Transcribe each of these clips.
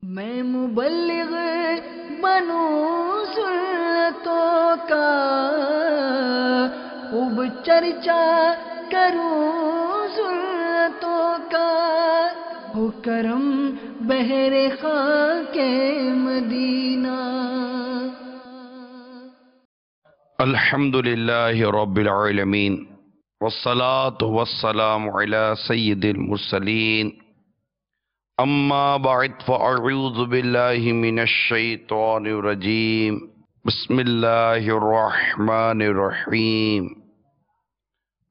میں مبلغ بنوں سنتوں کا، خوب چرچا کروں سنتوں کا، ہو کرم بہر خاک مدینہ۔ الحمد للہ رب العالمین والصلاة والسلام علی سید المرسلین، اما بعد فاعوذ باللہ من الشیطان الرجیم، بسم اللہ الرحمن الرحیم۔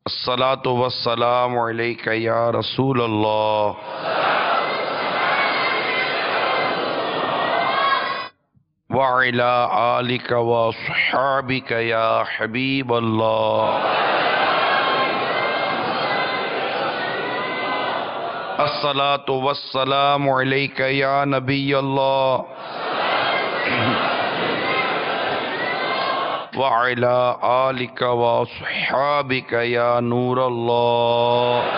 الصلاة والسلام علیک یا رسول اللہ، وعلی آلک واصحابک یا حبیب اللہ۔ الصلاة والسلام علیک یا نبی اللہ، وعلی آلک واصحابک یا نور اللہ۔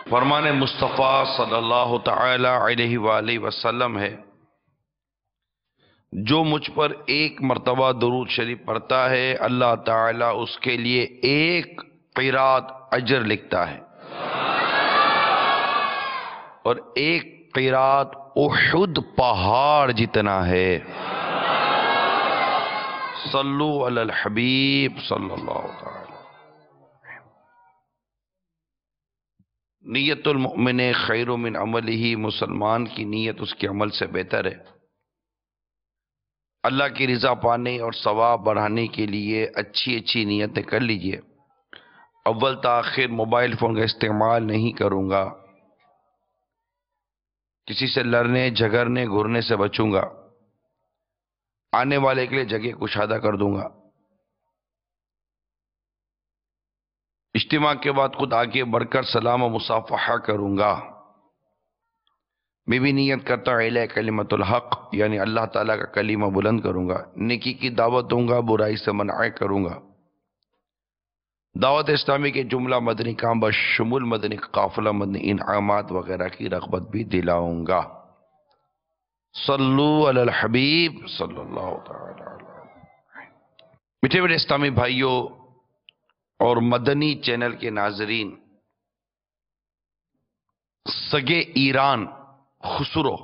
فرمان مصطفیٰ صلی اللہ تعالی علیہ وآلہ وسلم ہے، جو مجھ پر ایک مرتبہ درود شریف پڑھتا ہے اللہ تعالیٰ اس کے لیے ایک قیرات اجر لکھتا ہے، اور ایک قیرات احد پہاڑ جتنا ہے۔ صلو علی الحبیب صلی اللہ تعالی۔ نیت المؤمن خیر من عملہ، مسلمان کی نیت اس کے عمل سے بہتر ہے۔ اللہ کی رضا پانے اور ثواب بڑھانے کے لیے اچھی اچھی نیتیں کر لیجئے۔ اول تاخیر موبائل فون کا استعمال نہیں کروں گا، کسی سے لڑنے جھگڑنے گھرنے سے بچوں گا، آنے والے کے لیے جگہ کشادہ کر دوں گا، اجتماع کے بعد خود آگے بڑھ کر سلام و مصافحہ کروں گا۔ میں بھی نیت کرتا ہوں اعلی کلمت الحق، یعنی اللہ تعالیٰ کا کلمہ بلند کروں گا، نیکی کی دعوت دوں گا، برائی سے منع کروں گا، دعوت اسلامی کے جملہ مدنی کام بشمول مدنی قافلہ مدنی انعامات وغیرہ کی رغبت بھی دلاؤں گا۔ صلو علی الحبیب صلی اللہ تعالی علیہ وسلم۔ میٹھے میٹھے اسلامی بھائیوں اور مدنی چینل کے ناظرین، سگے ایران خسرو،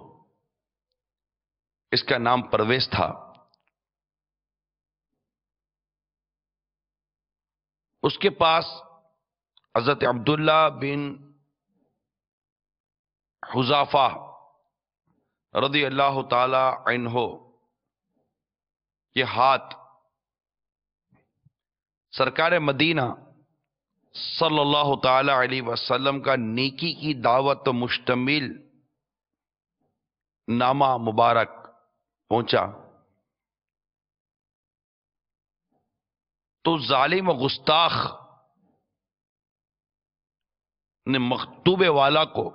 اس کا نام پرویز تھا، اس کے پاس حضرت عبداللہ بن حذافہ رضی اللہ تعالی عنہ کے ہاتھ سرکار مدینہ صلی اللہ تعالی علیہ وسلم کا نیکی کی دعوت مشتمل نامہ مبارک پہنچا، تو ظالم و گستاخ نے مکتوبے والا کو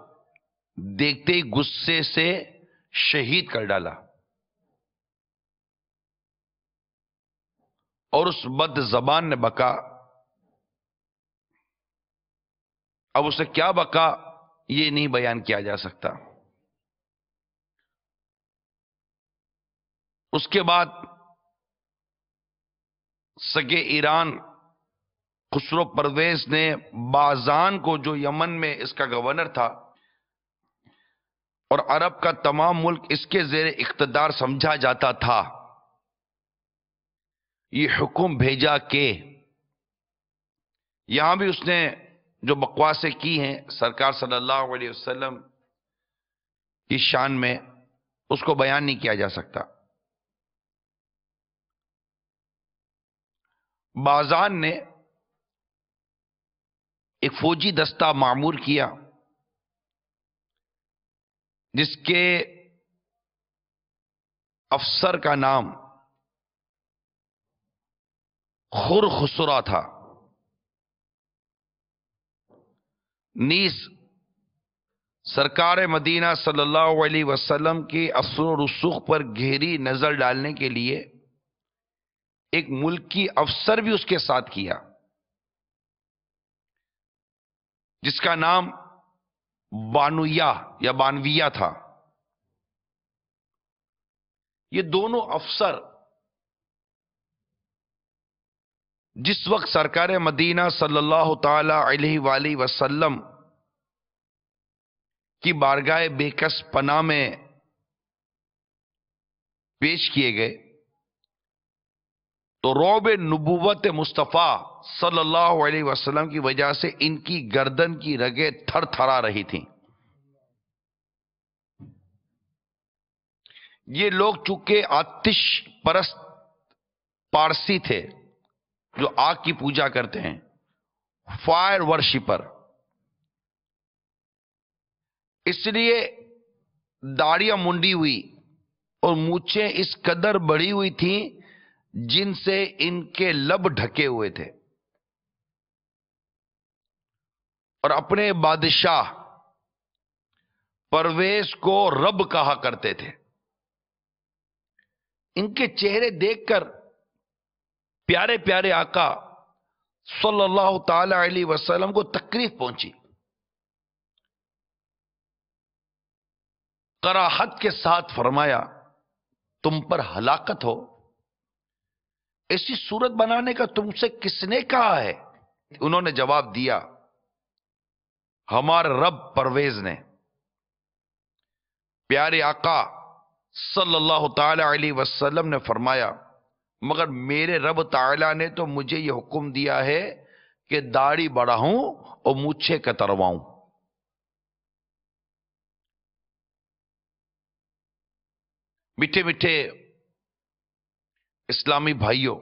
دیکھتے ہی غصے سے شہید کر ڈالا، اور اس بد زبان نے بکا۔ اب اسے کیا بکا یہ نہیں بیان کیا جا سکتا۔ اس کے بعد سگے ایران خسرو پرویز نے بازان کو، جو یمن میں اس کا گورنر تھا اور عرب کا تمام ملک اس کے زیر اقتدار سمجھا جاتا تھا، یہ حکم بھیجا کہ یہاں بھی اس نے جو بکواسیں کی ہیں سرکار صلی اللہ علیہ وسلم کی شان میں، اس کو بیان نہیں کیا جا سکتا۔ بازان نے ایک فوجی دستہ معمور کیا جس کے افسر کا نام خرخسرا تھا، نیز سرکار مدینہ صلی اللہ علیہ وسلم کی اثر و رسوخ پر گہری نظر ڈالنے کے لیے ایک ملکی افسر بھی اس کے ساتھ کیا، جس کا نام بانویا یا بانویا تھا. یہ دونوں افسر جس وقت سرکار مدینہ صلی اللہ تعالی علیہ وآلہ وسلم کی بارگاہ بےکس پناہ میں پیش کیے گئے تو رعب نبوت مصطفیٰ صلی اللہ علیہ وسلم کی وجہ سے ان کی گردن کی رگیں تھر تھرا رہی تھیں. یہ لوگ چونکہ آتش پرست پارسی تھے جو آگ کی پوجا کرتے ہیں، فائر ورشپر، اس لیے داڑیاں منڈی ہوئی اور مونچھیں اس قدر بڑی ہوئی تھیں جن سے ان کے لب ڈھکے ہوئے تھے، اور اپنے بادشاہ پرویز کو رب کہا کرتے تھے. ان کے چہرے دیکھ کر پیارے پیارے آقا صلی اللہ تعالی علیہ وسلم کو تکلیف پہنچی. قراحت کے ساتھ فرمایا تم پر ہلاکت ہو، ایسی صورت بنانے کا تم سے کس نے کہا ہے؟ انہوں نے جواب دیا ہمارے رب پرویز نے. پیارے آقا صلی اللہ تعالی علیہ وسلم نے فرمایا مگر میرے رب تعالی نے تو مجھے یہ حکم دیا ہے کہ داڑھی بڑھاؤں اور مونچھیں کترواؤں. میٹھے میٹھے اسلامی بھائیوں،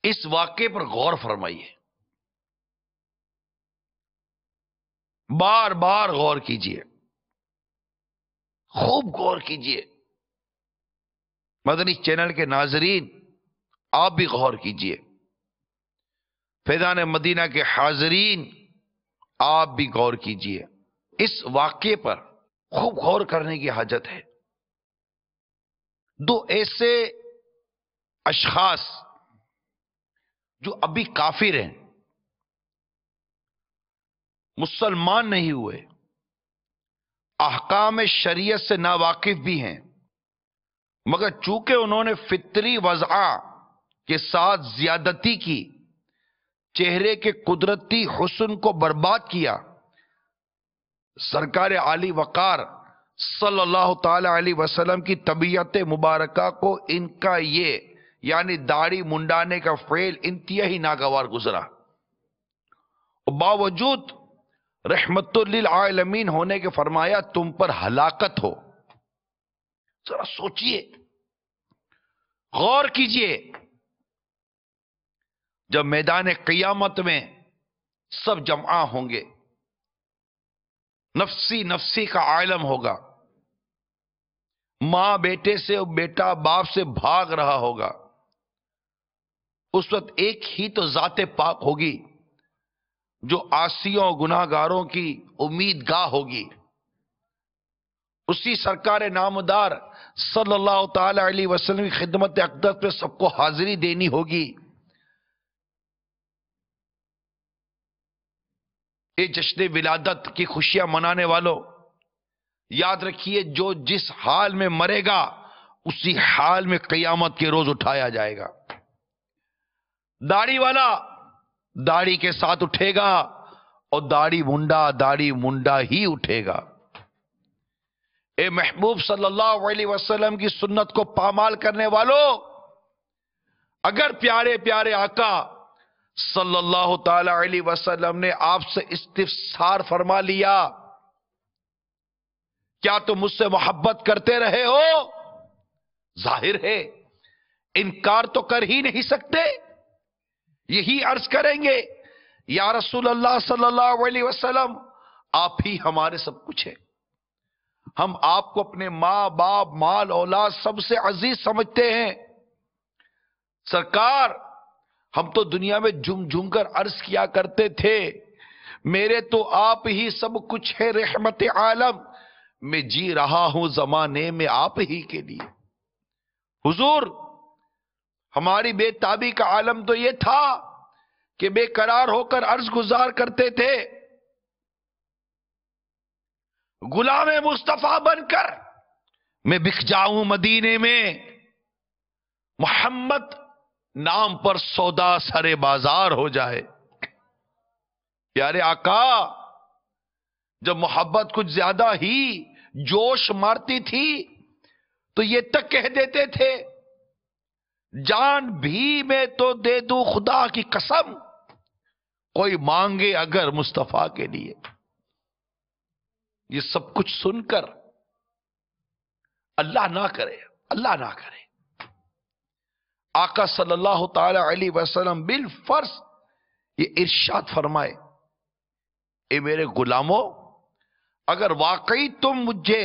اس واقعے پر غور فرمائیے، بار بار غور کیجئے، خوب غور کیجئے. مدنی چینل کے ناظرین آپ بھی غور کیجئے، فیضان مدینہ کے حاضرین آپ بھی غور کیجئے. اس واقعے پر خوب غور کرنے کی حاجت ہے. دو ایسے اشخاص جو ابھی کافر ہیں، مسلمان نہیں ہوئے، احکام شریعت سے ناواقف بھی ہیں، مگر چونکہ انہوں نے فطری وضع کے ساتھ زیادتی کی، چہرے کے قدرتی حسن کو برباد کیا، سرکار عالی وقار صلی اللہ تعالی علیہ وسلم کی طبیعت مبارکہ کو ان کا یہ یعنی داڑھی منڈانے کا فعل انتہائی ناگوار گزرا. باوجود رحمت للعالمین ہونے کے فرمایا تم پر ہلاکت ہو. ذرا سوچئے، غور کیجئے، جب میدان قیامت میں سب جمع ہوں گے، نفسی نفسی کا عالم ہوگا، ماں بیٹے سے اور بیٹا باپ سے بھاگ رہا ہوگا، اس وقت ایک ہی تو ذات پاک ہوگی جو عاصیوں گناہگاروں کی امید گاہ ہوگی. اسی سرکار نامدار صلی اللہ تعالی علیہ وسلم کی خدمت اقدس پہ سب کو حاضری دینی ہوگی. یہ جشن ولادت کی خوشیاں منانے والوں، یاد رکھیے جو جس حال میں مرے گا اسی حال میں قیامت کے روز اٹھایا جائے گا. داڑھی والا داڑھی کے ساتھ اٹھے گا اور داڑھی منڈا ہی اٹھے گا. اے محبوب صلی اللہ علیہ وسلم کی سنت کو پامال کرنے والوں، اگر پیارے پیارے آقا صلی اللہ تعالی علیہ وسلم نے آپ سے استفسار فرما لیا کیا تم مجھ سے محبت کرتے رہے ہو، ظاہر ہے انکار تو کر ہی نہیں سکتے. یہی عرض کریں گے یا رسول اللہ صلی اللہ علیہ وسلم آپ ہی ہمارے سب کچھ ہیں، ہم آپ کو اپنے ماں باپ مال اولاد سب سے عزیز سمجھتے ہیں. سرکار ہم تو دنیا میں جھوم جھوم کر عرض کیا کرتے تھے میرے تو آپ ہی سب کچھ ہے رحمت عالم، میں جی رہا ہوں زمانے میں آپ ہی کے لیے. حضور ہماری بے تابی کا عالم تو یہ تھا کہ بے قرار ہو کر عرض گزار کرتے تھے، غلام مصطفیٰ بن کر میں بک جاؤں مدینے میں، محمد نام پر سودا سرے بازار ہو جائے۔ پیارے آقا جب محبت کچھ زیادہ ہی جوش مارتی تھی تو یہ تک کہہ دیتے تھے، جان بھی میں تو دے دوں خدا کی قسم، کوئی مانگے اگر مصطفیٰ کے لیے۔ یہ سب کچھ سن کر اللہ نہ کرے، اللہ نہ کرے، آقا صلی اللہ تعالی علیہ وسلم بالفرض یہ ارشاد فرمائے، اے میرے غلاموں، اگر واقعی تم مجھے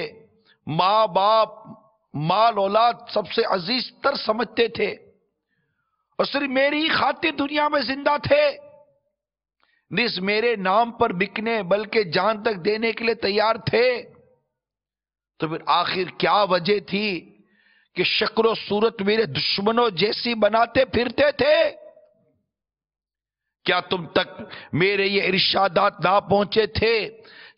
ماں باپ مال اولاد سب سے عزیز تر سمجھتے تھے اور صرف میری خاطر دنیا میں زندہ تھے، نس میرے نام پر بکنے بلکہ جان تک دینے کے لیے تیار تھے، تو پھر آخر کیا وجہ تھی کہ شکل و صورت میرے دشمنوں جیسی بناتے پھرتے تھے؟ کیا تم تک میرے یہ ارشادات نہ پہنچے تھے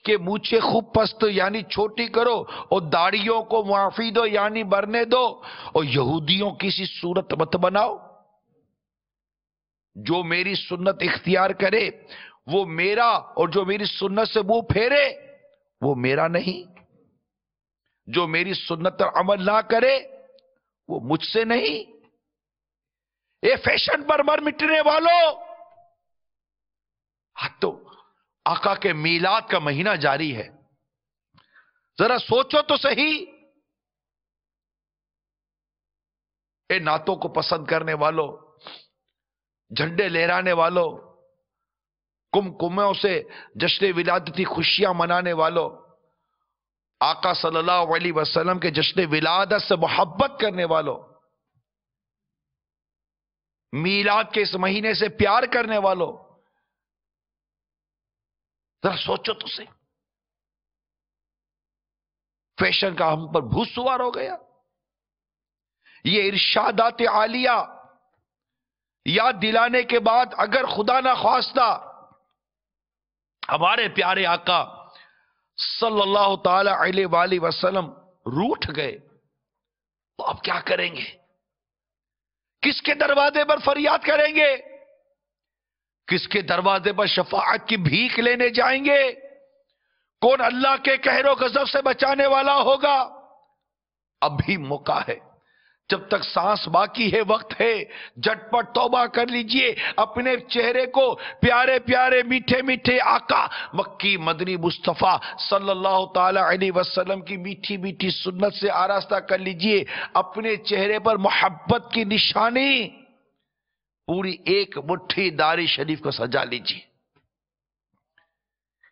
کہ مونچھیں خوب پست یعنی چھوٹی کرو اور داڑھیوں کو معافی دو یعنی برنے دو اور یہودیوں کی سی صورت مت بناؤ؟ جو میری سنت اختیار کرے وہ میرا، اور جو میری سنت سے منہ پھیرے وہ میرا نہیں، جو میری سنت پر عمل نہ کرے وہ مجھ سے نہیں۔ اے فیشن پر مر مٹنے والوں، تو آقا کے میلاد کا مہینہ جاری ہے، ذرا سوچو تو صحیح۔ اے نعتوں کو پسند کرنے والوں، جھنڈے لہرانے والوں، کمکموں سے جشن ولادتی خوشیاں منانے والوں، آقا صلی اللہ علیہ وسلم کے جشن ولادت سے محبت کرنے والوں، میلاد کے اس مہینے سے پیار کرنے والوں، ذرا سوچو تو صحیح، فیشن کا ہم پر بھوت سوار ہو گیا۔ یہ ارشادات عالیہ یاد دلانے کے بعد اگر خدا نہ خواستہ ہمارے پیارے آقا صلی اللہ تعالی علیہ وآلہ وسلم روٹھ گئے تو اب کیا کریں گے؟ کس کے دروازے پر فریاد کریں گے؟ کس کے دروازے پر شفاعت کی بھیک لینے جائیں گے؟ کون اللہ کے قہر و غضب سے بچانے والا ہوگا؟ اب بھی موقع ہے، جب تک سانس باقی ہے، وقت ہے، جھٹ پٹ توبہ کر لیجئے، اپنے چہرے کو پیارے پیارے میٹھے میٹھے آقا مکی مدنی مصطفیٰ صلی اللہ تعالی علیہ وسلم کی میٹھی میٹھی سنت سے آراستہ کر لیجئے، اپنے چہرے پر محبت کی نشانی پوری ایک مٹھی داڑھی شریف کو سجا لیجئے،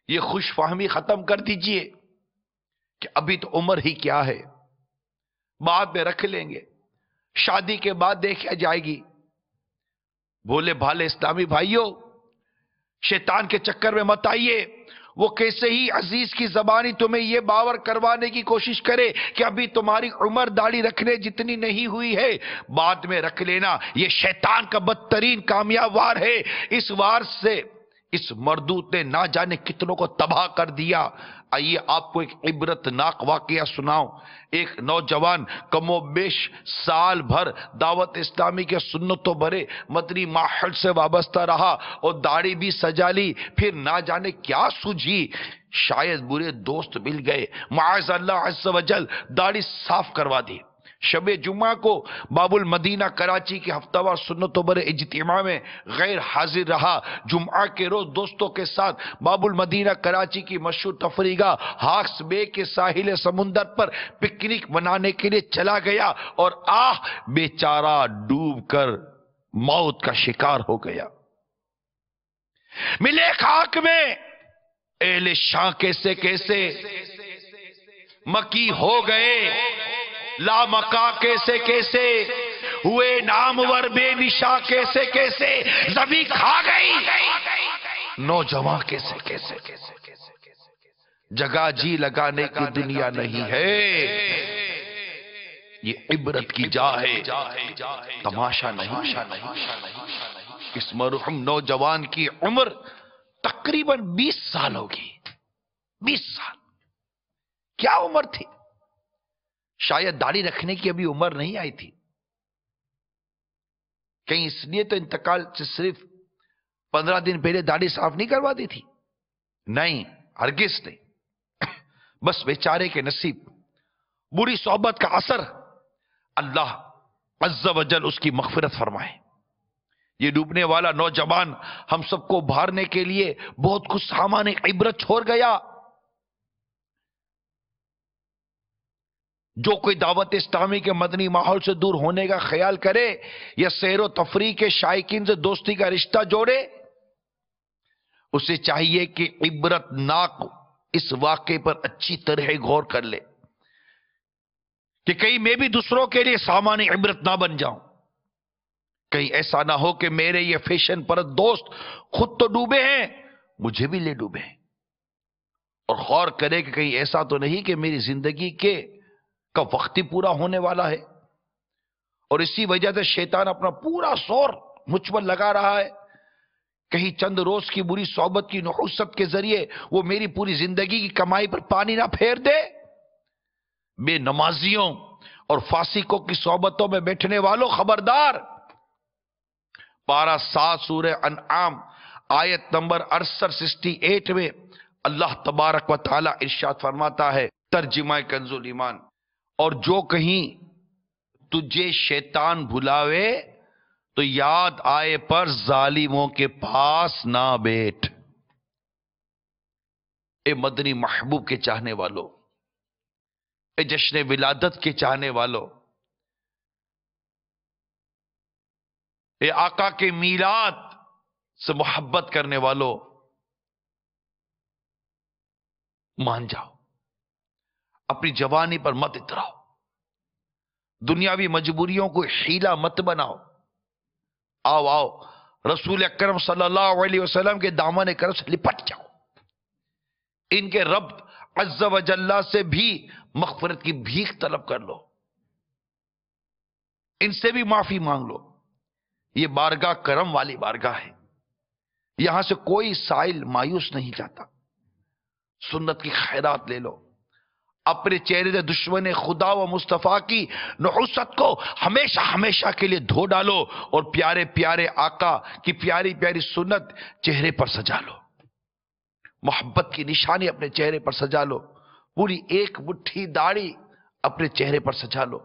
یہ خوش فہمی ختم کر دیجئے کہ ابھی تو عمر ہی کیا ہے، بعد میں رکھ لیں گے، شادی کے بعد دیکھا جائے گی۔ بھولے بھالے اسلامی بھائیوں، شیطان کے چکر میں مت آئیے، وہ کیسے ہی عزیز کی زبانی تمہیں یہ باور کروانے کی کوشش کرے کہ ابھی تمہاری عمر داڑھی رکھنے جتنی نہیں ہوئی ہے، بعد میں رکھ لینا، یہ شیطان کا بدترین کامیاب وار ہے۔ اس وار سے اس مردود نے نہ جانے کتنوں کو تباہ کر دیا۔ آئیے آپ کو ایک عبرت ناک واقعہ سناؤں۔ ایک نوجوان کم و بیش سال بھر دعوت اسلامی کے سنتوں بھرے مدنی ماحول سے وابستہ رہا اور داڑھی بھی سجا لی، پھر نہ جانے کیا سوجھی، شاید برے دوست مل گئے، معاذ اللہ عز و جل داڑھی صاف کروا دی۔ شب جمعہ کو باب المدینہ کراچی کے ہفتہ وار سنتوں بھرے اجتماع میں غیر حاضر رہا۔ جمعہ کے روز دوستوں کے ساتھ باب المدینہ کراچی کی مشہور تفریح گاہ ہاکس بے کے ساحل سمندر پر پکنک منانے کے لیے چلا گیا اور بیچارہ ڈوب کر موت کا شکار ہو گیا۔ ملے خاک میں اہل شاہ کیسے کیسے مکی ہو گئے، لامکا کیسے کیسے ہوئے، نامور بے نشا کیسے کیسے زمین کھا گئی، نوجوان کیسے کیسے جگہ جی لگانے کی دنیا نہیں ہے، یہ عبرت کی جا ہے، تماشا نہیں۔ اس مرحوم نوجوان کی عمر تقریباً 20 سال ہوگی. 20 سال کیا عمر تھی؟ شاید داڑھی رکھنے کی ابھی عمر نہیں آئی تھی. کہیں اس لیے تو انتقال سے صرف 15 دن پہلے داڑھی صاف نہیں کروا دی تھی؟ نہیں، ہرگز نہیں. بس بیچارے کے نصیب، بری صحبت کا اثر. اللہ عز و جل اس کی مغفرت فرمائے. یہ ڈوبنے والا نوجوان ہم سب کو ابھارنے کے لیے بہت کچھ سامان عبرت چھوڑ گیا. جو کوئی دعوت اسلامی کے مدنی ماحول سے دور ہونے کا خیال کرے یا سیر و تفریح کے شائقین سے دوستی کا رشتہ جوڑے، اسے چاہیے کہ عبرت ناک اس واقعے پر اچھی طرح غور کر لے کہ کہیں میں بھی دوسروں کے لیے سامان عبرت نہ بن جاؤں. کہیں ایسا نہ ہو کہ میرے یہ فیشن پرست دوست خود تو ڈوبے ہیں، مجھے بھی لے ڈوبے ہیں. اور غور کرے کہ کہیں ایسا تو نہیں کہ میری زندگی کا وقت ہی پورا ہونے والا ہے اور اسی وجہ سے شیطان اپنا پورا زور مجھ پر لگا رہا ہے. کہیں چند روز کی بری صحبت کی نحوست کے ذریعے وہ میری پوری زندگی کی کمائی پر پانی نہ پھیر دے. بے نمازیوں اور فاسقوں کی صحبتوں میں بیٹھنے والوں خبردار. پارہ 7 سورہ انعام آیت نمبر 68 میں اللہ تبارک و تعالی ارشاد فرماتا ہے، ترجمہ کنز الایمان، اور جو کہیں تجھے شیطان بھلاوے تو یاد آئے پر ظالموں کے پاس نہ بیٹھ. اے مدنی محبوب کے چاہنے والوں، اے جشن ولادت کے چاہنے والوں، اے آقا کے میلاد سے محبت کرنے والوں، مان جاؤ، اپنی جوانی پر مت اتراؤ، دنیاوی مجبوریوں کو حیلہ مت بناؤ. آؤ آؤ رسول اکرم صلی اللہ علیہ وسلم کے دامن کرم سے لپٹ جاؤ. ان کے رب عز و جل سے بھی مغفرت کی بھیک طلب کر لو، ان سے بھی معافی مانگ لو. یہ بارگاہ کرم والی بارگاہ ہے، یہاں سے کوئی سائل مایوس نہیں جاتا. سنت کی خیرات لے لو، اپنے چہرے سے دشمن خدا و مصطفیٰ کی نحوست کو ہمیشہ ہمیشہ کے لیے دھو ڈالو اور پیارے پیارے آقا کی پیاری پیاری سنت چہرے پر سجا لو. محبت کی نشانی اپنے چہرے پر سجا لو. پوری ایک مٹھی داڑھی اپنے چہرے پر سجا لو.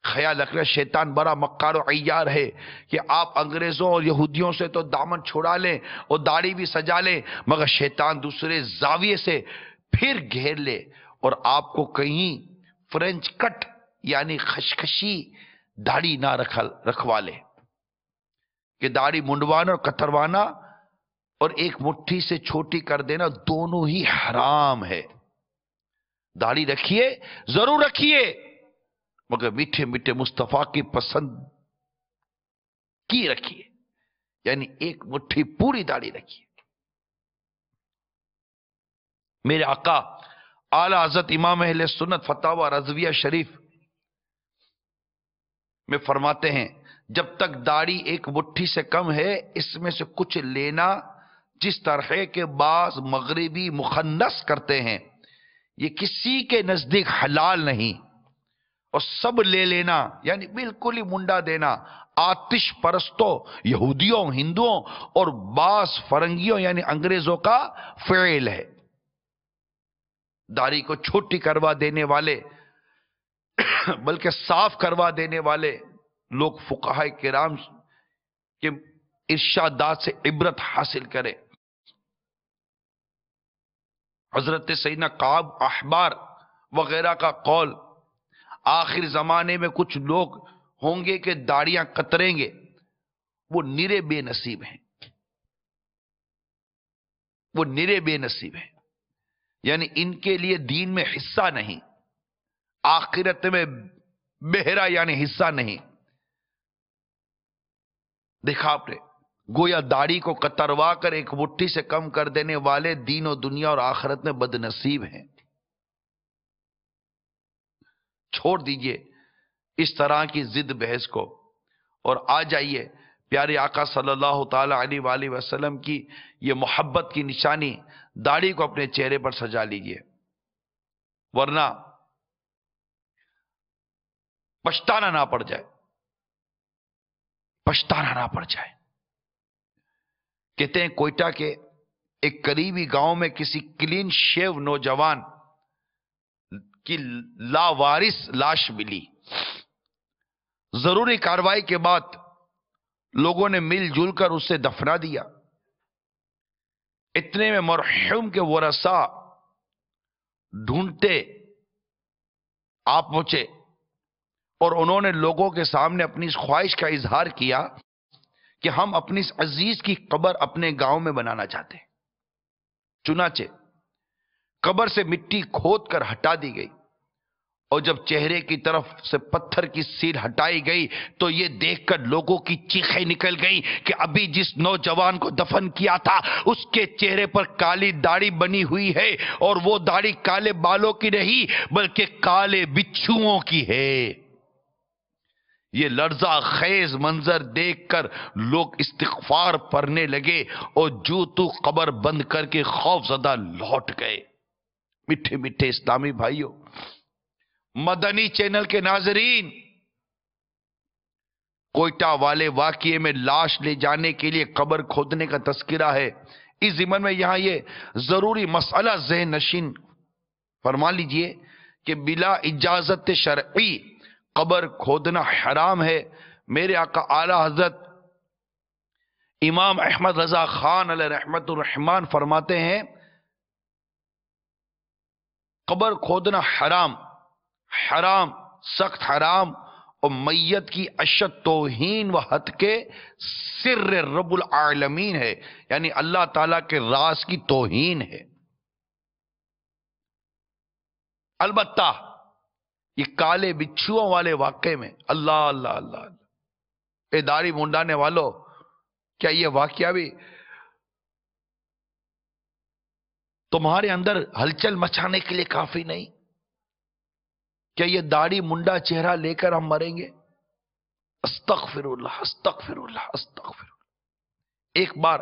خیال رکھنا شیطان بڑا مکار و عیار ہے کہ آپ انگریزوں اور یہودیوں سے تو دامن چھڑا لیں اور داڑھی بھی سجا لیں، مگر شیطان دوسرے زاویے سے پھر گھیر لے اور آپ کو کہیں فرنچ کٹ یعنی خشخشی داڑھی نہ رکھوا لے. کہ داڑھی منڈوانا اور کتروانا اور ایک مٹھی سے چھوٹی کر دینا دونوں ہی حرام ہے. داڑھی رکھیے، ضرور رکھیے، مگر میٹھے میٹھے مصطفیٰ کی پسند کی رکھیے، یعنی ایک مٹھی پوری داڑھی رکھیے. میرے آقا اعلی حضرت امام اہل سنت فتاوی رضویہ شریف میں فرماتے ہیں، جب تک داڑھی ایک مٹھی سے کم ہے اس میں سے کچھ لینا جس طرح کے بعض مغربی مخنث کرتے ہیں یہ کسی کے نزدیک حلال نہیں، اور سب لے لینا یعنی بالکل ہی منڈا دینا آتش پرستوں، یہودیوں، ہندوؤں اور بعض فرنگیوں یعنی انگریزوں کا فعل ہے. داڑھی کو چھوٹی کروا دینے والے بلکہ صاف کروا دینے والے لوگ فقہاء کرام کے ارشادات سے عبرت حاصل کرے. حضرت سیدنا کعب احبار وغیرہ کا قول، آخر زمانے میں کچھ لوگ ہوں گے کہ داڑیاں کتریں گے، وہ نرے بے نصیب ہیں. وہ نرے بے نصیب ہیں، یعنی ان کے لیے دین میں حصہ نہیں، آخرت میں بہرا یعنی حصہ نہیں. دیکھا آپ نے، گویا داڑھی کو کتروا کر ایک مٹھی سے کم کر دینے والے دین و دنیا اور آخرت میں بد نصیب ہیں. چھوڑ دیجئے اس طرح کی ضد بحث کو اور آ جائیے پیارے آقا صلی اللہ تعالی علیہ وآلہ وسلم کی یہ محبت کی نشانی داڑھی کو اپنے چہرے پر سجا لیجئے، ورنہ پچھتانا نہ پڑ جائے، پچھتانا نہ پڑ جائے۔ کہتے ہیں کوئٹہ کے ایک قریبی گاؤں میں کسی کلین شیو نوجوان کی لاوارث لاش ملی۔ ضروری کارروائی کے بعد لوگوں نے مل جل کر اسے دفنا دیا۔ اتنے میں مرحوم کے ورثاء ڈھونڈتے آپ پہنچے اور انہوں نے لوگوں کے سامنے اپنی اس خواہش کا اظہار کیا کہ ہم اپنی اس عزیز کی قبر اپنے گاؤں میں بنانا چاہتے ہیں۔ چنانچہ قبر سے مٹی کھود کر ہٹا دی گئی، اور جب چہرے کی طرف سے پتھر کی سیل ہٹائی گئی تو یہ دیکھ کر لوگوں کی چیخیں نکل گئی کہ ابھی جس نوجوان کو دفن کیا تھا اس کے چہرے پر کالی داڑھی بنی ہوئی ہے، اور وہ داڑھی کالے بالوں کی نہیں بلکہ کالے بچھوؤں کی ہے۔ یہ لرزہ خیز منظر دیکھ کر لوگ استغفار پڑھنے لگے اور جو تو قبر بند کر کے خوف زدہ لوٹ گئے۔ میٹھے میٹھے اسلامی بھائیوں، مدنی چینل کے ناظرین، کوئٹہ والے واقعے میں لاش لے جانے کے لیے قبر کھودنے کا تذکرہ ہے۔ اس ضمن میں یہاں یہ ضروری مسئلہ ذہن نشین فرما لیجئے کہ بلا اجازت شرعی قبر کھودنا حرام ہے۔ میرے آقا اعلی حضرت امام احمد رضا خان علیہ رحمت الرحمان فرماتے ہیں قبر کھودنا حرام، حرام، سخت حرام، اور میت کی اشد توہین و حد کے سر رب العالمین ہے، یعنی اللہ تعالیٰ کے راز کی توہین ہے۔ البتہ یہ کالے بچھوؤں والے واقعے میں اللہ اللہ اللہ اللہ، اے داڑھی منڈانے والوں، کیا یہ واقعہ بھی تمہارے اندر ہلچل مچانے کے لیے کافی نہیں؟ کیا یہ داڑھی منڈا چہرہ لے کر ہم مریں گے؟ استغفر اللہ استغفر اللہ استغفر اللہ۔ ایک بار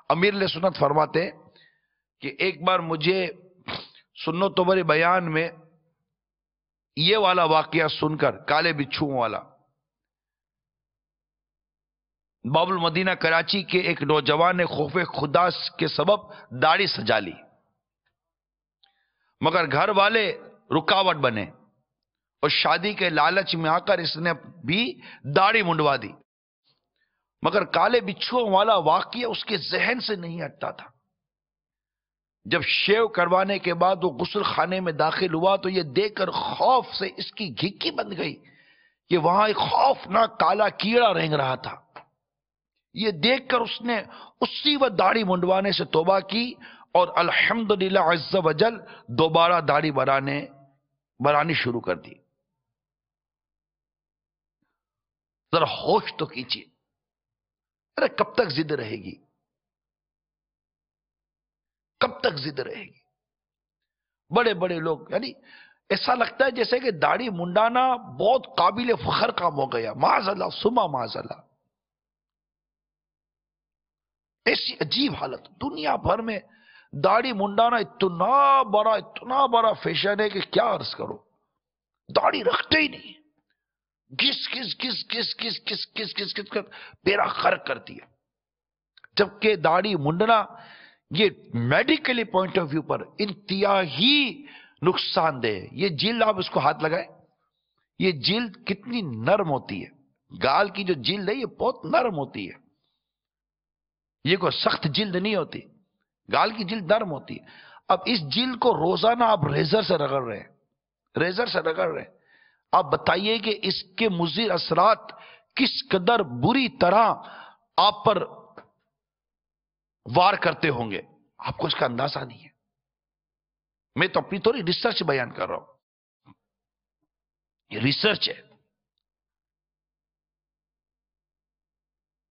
امیر علیہ سنت فرماتے ہیں کہ ایک بار مجھے سنت و بیان میں یہ والا واقعہ سن کر، کالے بچھوؤں والا، باب المدینہ کراچی کے ایک نوجوان نے خوف خدا کے سبب داڑھی سجا لی، مگر گھر والے رکاوٹ بنے اور شادی کے لالچ میں آ کر اس نے بھی داڑھی منڈوا دی، مگر کالے بچھوؤں والا واقعہ اس کے ذہن سے نہیں ہٹتا تھا۔ جب شیو کروانے کے بعد وہ غسل خانے میں داخل ہوا تو یہ دیکھ کر خوف سے اس کی گھکی بند گئی کہ وہاں ایک خوفناک کالا کیڑا رینگ رہا تھا۔ یہ دیکھ کر اس نے اسی وقت داڑھی منڈوانے سے توبہ کی اور الحمدللہ عز وجل دوبارہ داڑھی بنانی شروع کر دی۔ ذرا ہوش تو کیجیے، ارے کب تک ضد رہے گی؟ کب تک ضد رہے گی؟ بڑے بڑے لوگ، یعنی ایسا لگتا ہے جیسے کہ داڑھی منڈانا بہت قابل فخر کام ہو گیا، معاذ اللہ ثم معاذ اللہ۔ ایسی عجیب حالت، دنیا بھر میں داڑھی منڈانا اتنا بڑا فیشن ہے کہ کیا عرض کرو، داڑھی رکھتے ہی نہیں، گس گس گس گس گس گس گس گس گس کر پیرا خرک کرتی ہے۔ جبکہ داڑھی منڈنا یہ میڈیکلی پوائنٹ آف ویو پر انتہائی نقصان دہ ہے۔ یہ جلد آپ اس کو ہاتھ لگائیں، یہ جلد کتنی نرم ہوتی ہے، گال کی جو جلد ہے یہ بہت نرم ہوتی ہے، یہ کوئی سخت جلد نہیں ہوتی، گال کی جلد نرم ہوتی ہے۔ اب اس جلد کو روزانہ آپ ریزر سے رگڑ رہے ہیں، ریزر سے رگڑ رہے ہیں، آپ بتائیے کہ اس کے مضر اثرات کس قدر بری طرح آپ پر وار کرتے ہوں گے، آپ کو اس کا اندازہ نہیں ہے۔ میں تو اپنی تھوڑی ریسرچ بیان کر رہا ہوں، یہ ریسرچ ہے۔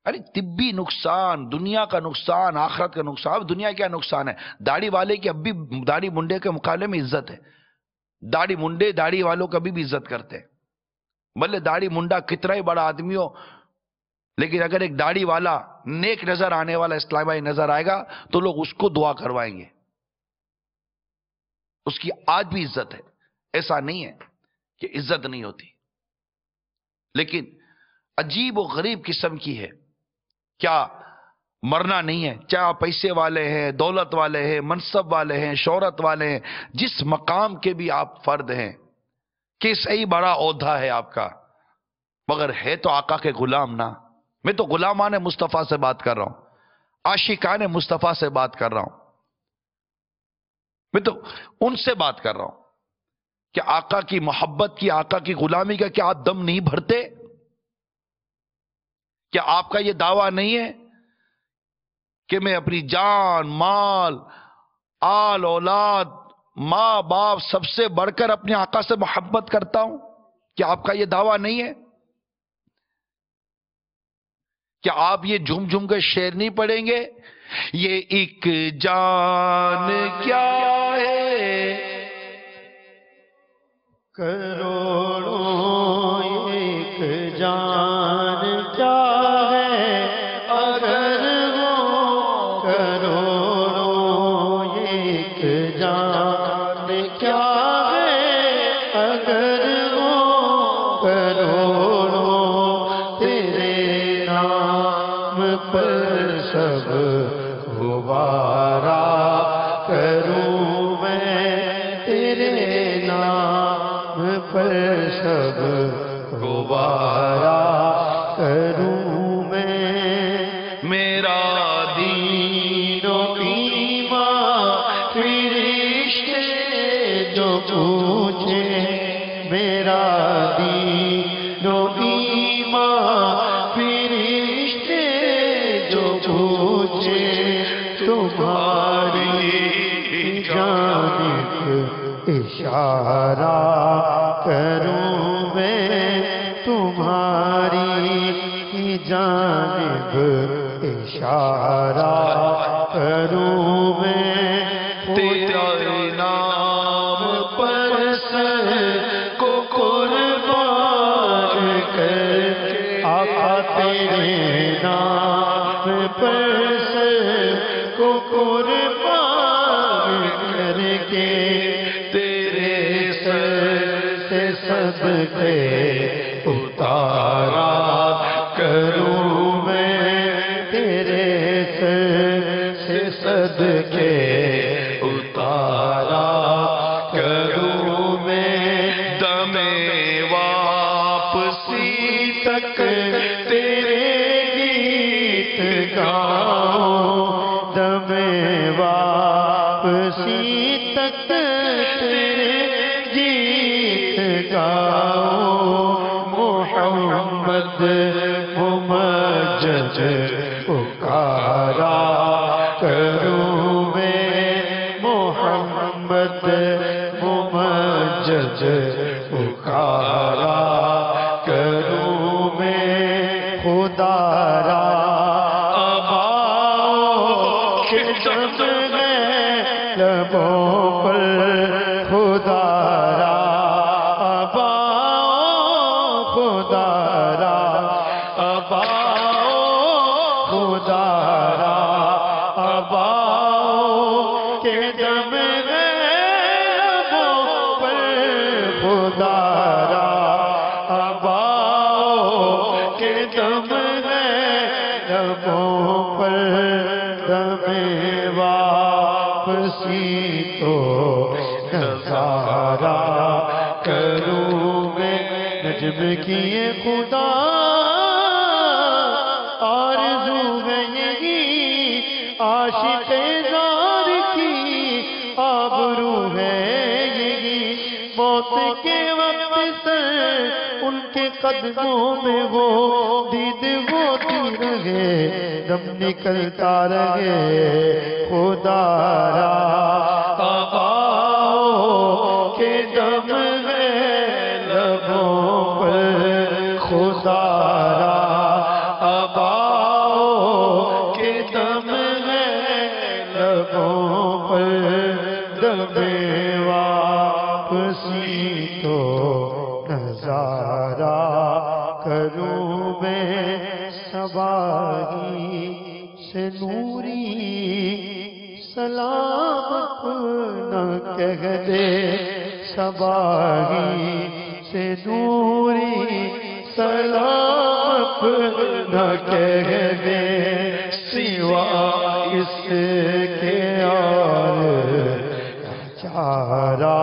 ارے طبی نقصان، دنیا کا نقصان، آخرت کا نقصان۔ اب دنیا کیا نقصان ہے؟ داڑھی والے کی اب بھی داڑھی منڈے کے مقابلے میں عزت ہے، داڑھی منڈے داڑھی والوں کا بھی عزت کرتے ہیں، بھلے داڑھی منڈا کتنا ہی بڑا آدمی ہو، لیکن اگر ایک داڑھی والا نیک نظر آنے والا اسلام بھائی نظر آئے گا تو لوگ اس کو دعا کروائیں گے، اس کی آج بھی عزت ہے، ایسا نہیں ہے کہ عزت نہیں ہوتی، لیکن عجیب و غریب قسم کی ہے، کیا مرنا نہیں ہے؟ چاہے آپ پیسے والے ہیں، دولت والے ہیں، منصب والے ہیں، شہرت والے ہیں، جس مقام کے بھی آپ فرد ہیں، کہ صحیح بڑا عہدہ ہے آپ کا، مگر ہے تو آقا کے غلام نا۔ میں تو غلامان مصطفیٰ سے بات کر رہا ہوں، عاشقان مصطفیٰ سے بات کر رہا ہوں، میں تو ان سے بات کر رہا ہوں کہ آقا کی محبت کی، آقا کی غلامی کا کیا آپ دم نہیں بھرتے؟ کیا آپ کا یہ دعویٰ نہیں ہے کہ میں اپنی جان، مال، آل اولاد، ماں باپ سب سے بڑھ کر اپنے آقا سے محبت کرتا ہوں؟ کیا آپ کا یہ دعویٰ نہیں ہے؟ کیا آپ یہ جھوم جھوم کے شعر نہیں پڑھیں گے؟ یہ ایک جان کیا ہے، کروڑوں ایک جان کیا ہے، اگر ہو کروڑوں ایک جان کیا ہے، اگر ہو کروڑوں تیرے نام پر سب گوارا کروں میں، تیرے نام پر سب گوارا کروں میں، میرا دین و ایمان فرشتے جو پوچھے، میرا دین و ایمان فرشتے جو پوچھے، تمہاری جانب اشارہ کروں میں، تمہاری جانب اشارہ کروں میں، تیرا نام پر سر کو قربان کر، آقا تیرے نام پر سر کو قربان کر کے، تیرے سر سے صدقے اتارا کروں میں، تیرے سر سے صدقے اتارا کروں میں، دم واپسی تک تیرے گیت گاؤں، دم واپسی تک تیرے گیت گاؤں، محمد ممجد پکارا کروں میں، محمد ممجد پکارا کروں میں، خدا را آباؤ کے دم ہے لبوں پر، خدا را آباؤ، خدا را آباؤ، خدا را آباؤ کے دم ہے لبوں پر، خدا را آباؤ کے دم ہے لبوں پر، دم واپسی تو نظارہ کروں میں، نجم کیے خدا آرزو ہے یہی، عاشق زار کی آبرو ہے یہی، موت کے وقت سے ان کے قدموں میں وہ دید ہوتی رہے، دم نکلتا رہے، خدا را آباؤ کے دم ہے لبوں پر، خدا را آباؤ کے دم ہے لبوں پر، دم واپسی تو نظارہ کروں میں، صباحی سے نوری سلام اپنا کہہ دے، صباحی سے نوری سلام اپنا کہہ دے، سوا اس کے اور چارہ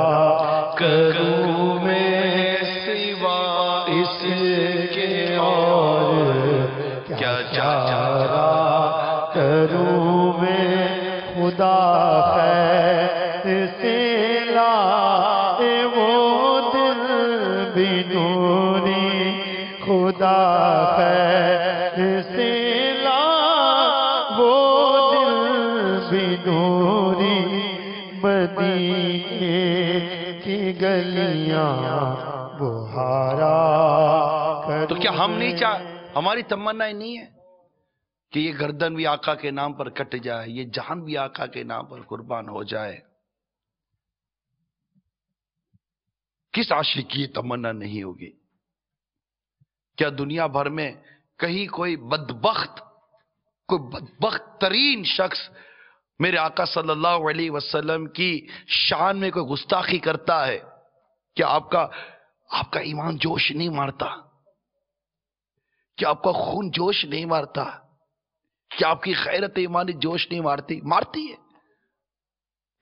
کروں میں، سوا اس کے اور کیا چارہ کروں میں، خدا خیر سے لائے وہ دل بھی نوری، خدا خیر سے لائے وہ دل بھی نوری، مدینے کی گلیاں بہارا۔ تو کیا ہم نہیں ہماری تمنا نہیں ہے کہ یہ گردن بھی آقا کے نام پر کٹ جائے، یہ جان بھی آقا کے نام پر قربان ہو جائے؟ کس عاشق کی یہ تمنا نہیں ہوگی؟ کیا دنیا بھر میں کہیں کوئی بدبخت ترین شخص میرے آقا صلی اللہ علیہ وسلم کی شان میں کوئی گستاخی کرتا ہے؟ کیا آپ کا ایمان جوش نہیں مارتا؟ کیا آپ کا خون جوش نہیں مارتا؟ کیا آپ کی غیرت ایمانی جوش نہیں مارتی ہے؟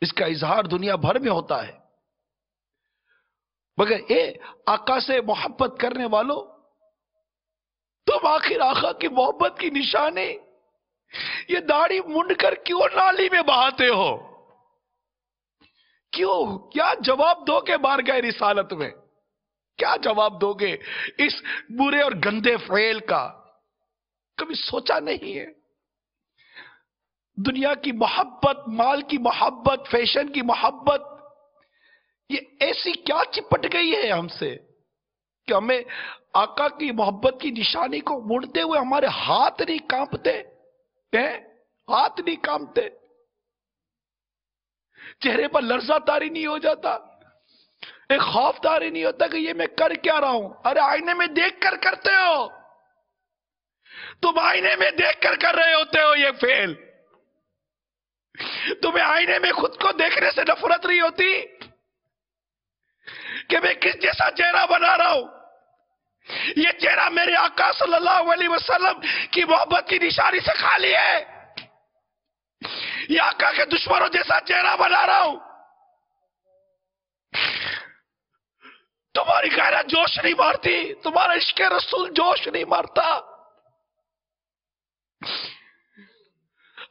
اس کا اظہار دنیا بھر میں ہوتا ہے، مگر اے آقا سے محبت کرنے والوں، تم آخر آقا کی محبت کی نشانی یہ داڑھی منڈ کر کیوں نالی میں بہاتے ہو؟ کیوں؟ کیا جواب دو گے بارگاہ رسالت میں؟ کیا جواب دو گے اس برے اور گندے فعل کا؟ کبھی سوچا نہیں ہے؟ دنیا کی محبت، مال کی محبت، فیشن کی محبت، یہ ایسی کیا چپٹ گئی ہے ہم سے کہ ہمیں آقا کی محبت کی نشانی کو مڑتے ہوئے ہمارے ہاتھ نہیں کانپتے، ہاتھ نہیں کانپتے، چہرے پر لرزہ طاری نہیں ہو جاتا، ایک خوف طاری نہیں ہوتا کہ یہ میں کر کیا رہا ہوں؟ ارے آئینے میں دیکھ کر کرتے ہو، تم آئینے میں دیکھ کر کر رہے ہوتے ہو یہ فعل۔ تمہیں آئینے میں خود کو دیکھنے سے نفرت نہیں ہوتی کہ میں کس جیسا چہرہ بنا رہا ہوں؟ یہ چہرہ میرے آقا صلی اللہ علیہ وسلم کی محبت کی نشانی سے خالی ہے، یہ آقا کے دشمنوں جیسا چہرہ بنا رہا ہوں؟ تمہاری غیرت جوش نہیں مارتی، تمہارا عشق رسول جوش نہیں مارتا۔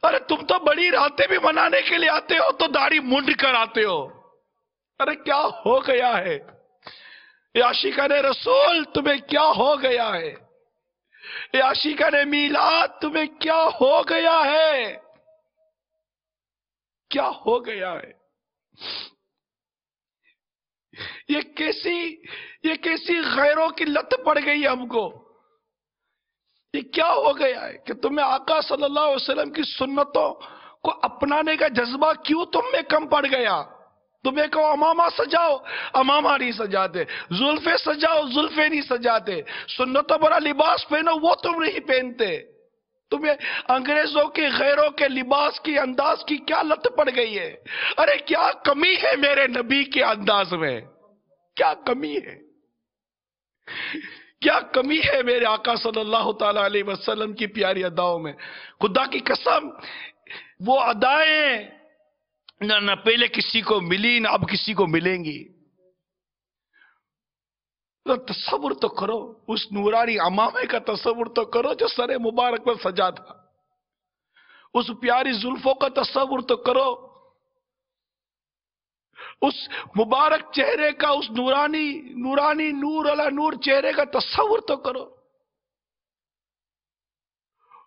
ارے تم تو بڑی راتیں بھی منانے کے لیے آتے ہو تو داڑھی منڈ کر آتے ہو۔ ارے کیا ہو گیا ہے یہ عاشقان رسول؟ تمہیں کیا ہو گیا ہے یہ عاشقان میلاد؟ تمہیں کیا ہو گیا ہے؟ کیا ہو گیا ہے؟ یہ کیسی غیروں کی لت پڑ گئی ہم کو؟ یہ کیا ہو گیا ہے کہ تمہیں آقا صلی اللہ علیہ وسلم کی سنتوں کو اپنانے کا جذبہ کیوں تم میں کم پڑ گیا؟ تمہیں کہو امامہ سجاؤ، امامہ نہیں سجاتے، زلفیں سجاؤ، زلفیں نہیں سجاتے، سنتوں بڑا لباس پہنو، وہ تم نہیں پہنتے۔ تمہیں انگریزوں کے غیروں کے لباس کی انداز کی کیا لت پڑ گئی ہے؟ ارے کیا کمی ہے میرے نبی کے انداز میں؟ کیا کمی ہے؟ کیا کمی ہے میرے آقا صلی اللہ تعالی علیہ وسلم کی پیاری اداؤں میں؟ خدا کی قسم وہ ادائیں نہ پہلے کسی کو ملی نہ اب کسی کو ملیں گی۔ تصور تو کرو، اس نورانی امامے کا تصور تو کرو جو سر مبارک پر سجا تھا، اس پیاری زلفوں کا تصور تو کرو، اس مبارک چہرے کا، اس نورانی نور علی نور چہرے کا تصور تو کرو،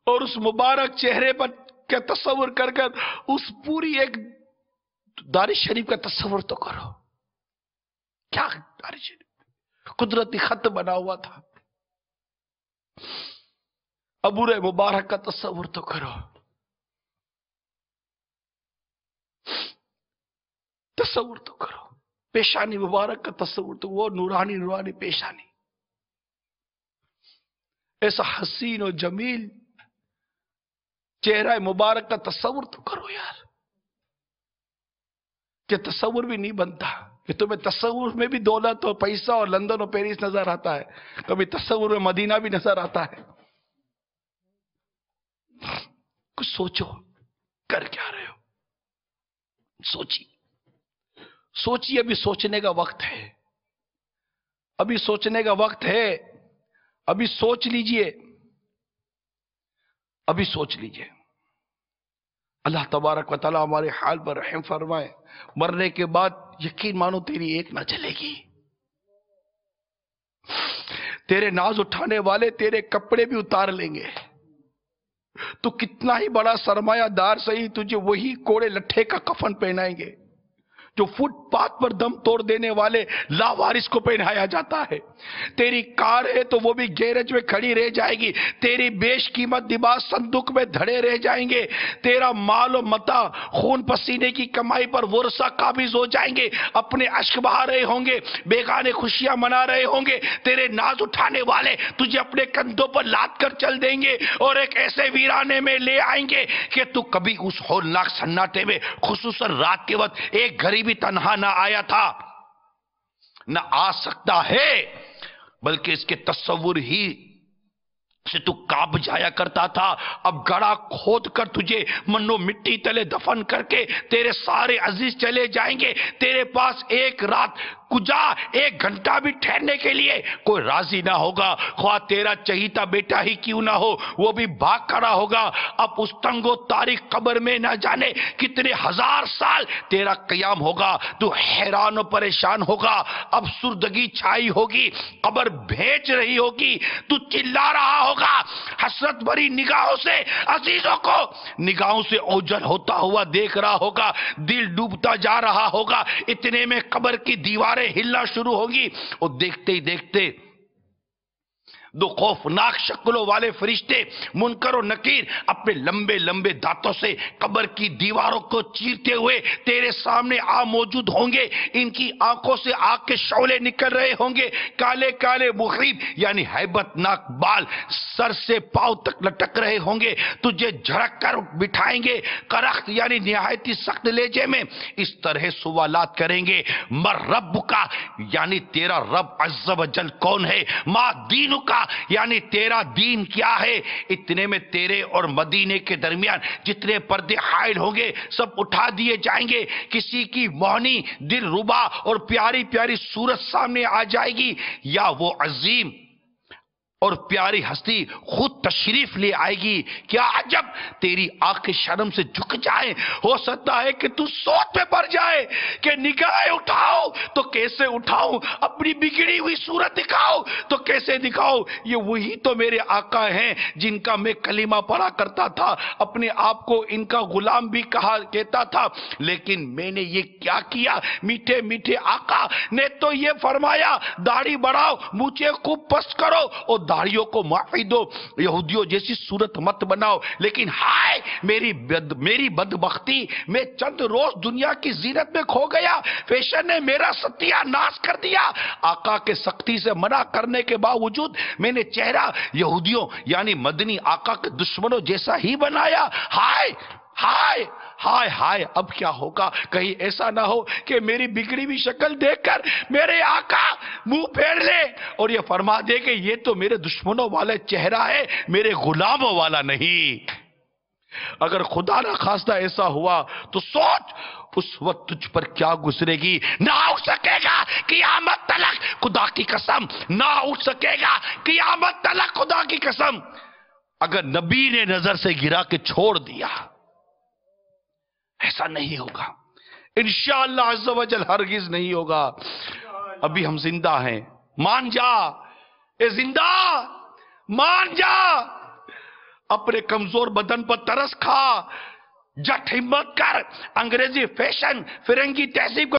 اور اس مبارک چہرے پر کا تصور کر کر اس پوری ایک دار شریف کا تصور تو کرو۔ کیا دار شریف قدرتی خط بنا ہوا تھا، عبور مبارک کا تصور تو کرو، تصور تو کرو، پیشانی مبارک کا تصور تو، وہ نورانی پیشانی۔ ایسا حسین و جمیل چہرہ مبارک کا تصور تو کرو یار، کہ تصور بھی نہیں بنتا کہ تمہیں تصور میں بھی دولت اور پیسہ اور لندن اور پیرس نظر آتا ہے، کبھی تصور میں مدینہ بھی نظر آتا ہے. کچھ سوچو، کر کیا رہے ہو؟ سوچیے، ابھی سوچنے کا وقت ہے، ابھی سوچنے کا وقت ہے، ابھی سوچ لیجئے، ابھی سوچ لیجئے. اللہ تبارک و تعالیٰ ہمارے حال پر رحم فرمائے. مرنے کے بعد یقین مانو تیری ایک نہ چلے گی. تیرے ناز اٹھانے والے تیرے کپڑے بھی اتار لیں گے. تو کتنا ہی بڑا سرمایہ دار صحیح، تجھے وہی کوڑے لٹھے کا کفن پہنائیں گے جو فٹ پاتھ پر دم توڑ دینے والے لاوارث کو پہنایا جاتا ہے. تیری کار ہے تو وہ بھی گیرج میں کھڑی رہ جائے گی. تیری بیش قیمت لباس صندوق میں دھڑے رہ جائیں گے. تیرا مال و متاع خون پسینے کی کمائی پر ورثہ قابض ہو جائیں گے. اپنے اشک بہا رہے ہوں گے، بیگانے خوشیاں منا رہے ہوں گے. تیرے ناز اٹھانے والے تجھے اپنے کندھوں پر لاد کر چل دیں گے اور ایک ایسے ویرانے میں لے آئیں گے کہ تو کبھی اس ہولناک سناٹے میں خصوصاً رات کے وقت ایک گھڑی بھی تنہا نہ آیا تھا، نہ آ سکتا ہے، بلکہ اس کے تصور ہی سے تو کانپ جایا کرتا تھا. اب گڑا کھود کر تجھے منو مٹی تلے دفن کر کے تیرے سارے عزیز چلے جائیں گے. تیرے پاس ایک رات کجا ایک گھنٹہ بھی ٹھہرنے کے لیے کوئی راضی نہ ہوگا. خواہ تیرا چہیتا بیٹا ہی کیوں نہ ہو، وہ بھی بھاگ کھڑا ہوگا. اب اس تنگ و تاریک قبر میں نہ جانے کتنے ہزار سال تیرا قیام ہوگا. تو حیران و پریشان ہوگا. اب سردگی چھائی ہوگی، قبر بھیج رہی ہوگی، تو چلا رہا ہوگا حسرت بھری نگاہوں سے عزیزوں کو نگاہوں سے اوجھل ہوتا ہوا دیکھ رہا ہوگا. دل ڈوبتا جا رہا ہوگا. اتنے میں قبر کی دیواریں ہلنا شروع ہوگی اور دیکھتے ہی دیکھتے دو خوفناک شکلوں والے فرشتے منکر و نکیر اپنے لمبے لمبے دانتوں سے قبر کی دیواروں کو چیرتے ہوئے تیرے سامنے آ موجود ہوں گے. ان کی آنکھوں سے آگ کے شعلے نکل رہے ہوں گے. کالے کالے مخیب یعنی ہیبت ناک بال سر سے پاؤں تک لٹک رہے ہوں گے. تجھے جھڑک کر بٹھائیں گے کرخت یعنی نہایت سخت لہجے میں. اس طرح سوالات کریں گے: مر رب کا یعنی تیرا رب عز و جل کون ہے؟ ما دین کا یعنی تیرا دین کیا ہے؟ اتنے میں تیرے اور مدینے کے درمیان جتنے پردے حائل ہوں گے سب اٹھا دیے جائیں گے. کسی کی موہنی دل ربا اور پیاری پیاری صورت سامنے آ جائے گی، یا وہ عظیم اور پیاری ہستی خود تشریف لے آئے گی. کیا عجب تیری آنکھ شرم سے جھک جائے. ہو سکتا ہے کہ تو سوچ میں پڑ جائے کہ نگاہیں اٹھاؤ تو کیسے اٹھاؤں، اپنی بگڑی ہوئی صورت دکھاؤ تو کیسے دکھاؤ. یہ وہی تو میرے آقا ہیں جن کا میں کلمہ پڑھا کرتا تھا، اپنے آپ کو ان کا غلام بھی کہتا تھا. لیکن میں نے یہ کیا کیا؟ میٹھے میٹھے آقا نے تو یہ فرمایا داڑھی بڑھاؤ، مونچھیں خوب پست کرو اور داڑھیوں کو معافی دو، یہودیوں جیسی صورت مت بناؤ. لیکن ہائے میری بدبختی، میں چند روز دنیا کی زینت میں کھو گیا. فیشن نے میرا ستیہ ناش کر دیا. آقا کے سختی سے منع کرنے کے باوجود میں نے چہرہ یہودیوں یعنی مدنی آقا کے دشمنوں جیسا ہی بنایا. ہائے ہائے ہائے ہائے، اب کیا ہوگا؟ کہیں ایسا نہ ہو کہ میری بگڑی ہوئی شکل دیکھ کر میرے آقا منہ پھیر لے اور یہ فرما دے کہ یہ تو میرے دشمنوں والا چہرہ ہے، میرے غلاموں والا نہیں. اگر خدا نہ خواستہ ایسا ہوا تو سوچ اس وقت تجھ پر کیا گزرے گی. نہ اٹھ سکے گا قیامت تلک، خدا کی قسم نہ اٹھ سکے گا قیامت تلک، خدا کی قسم. اگر نبی نے نظر سے گرا کے چھوڑ دیا، ایسا نہیں ہوگا انشاءاللہ عز و جل، ہرگز نہیں ہوگا. ابھی ہم زندہ ہیں، مان جا اے زندہ، مان جا. اپنے کمزور بدن پر ترس کھا، جٹ ہمت کر، انگریزی فیشن فرنگی تہذیب کو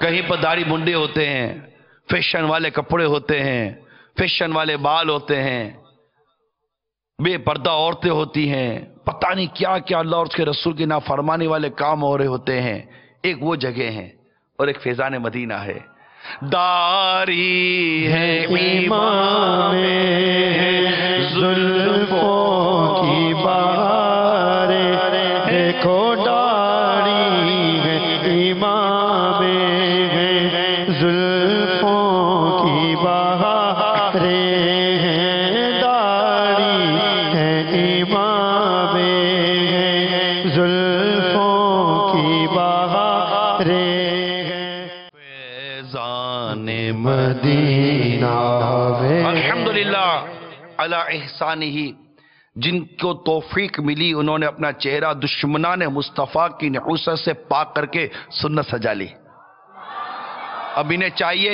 کہیں پر داڑھی منڈے ہوتے ہیں، فیشن والے کپڑے ہوتے ہیں، فیشن والے بال ہوتے ہیں، بے پردہ عورتیں ہوتی ہیں، پتہ نہیں کیا کیا اللہ اور اس کے رسول کی نافرمانی والے کام ہو رہے ہوتے ہیں. ایک وہ جگہ ہے اور ایک فیضان مدینہ ہے. داری ہے امام زلفوں کی بہار، دیکھو داڑھی ہے امام زلفوں کی بہار، داڑھی ہے امام زلفوں کی بہار، مدینہ میں. الحمدللہ علی احسانہ، جن کو توفیق ملی انہوں نے اپنا چہرہ دشمنان مصطفیٰ کی نحوست سے پاک کر کے سنت سجا لی. اب انہیں چاہیے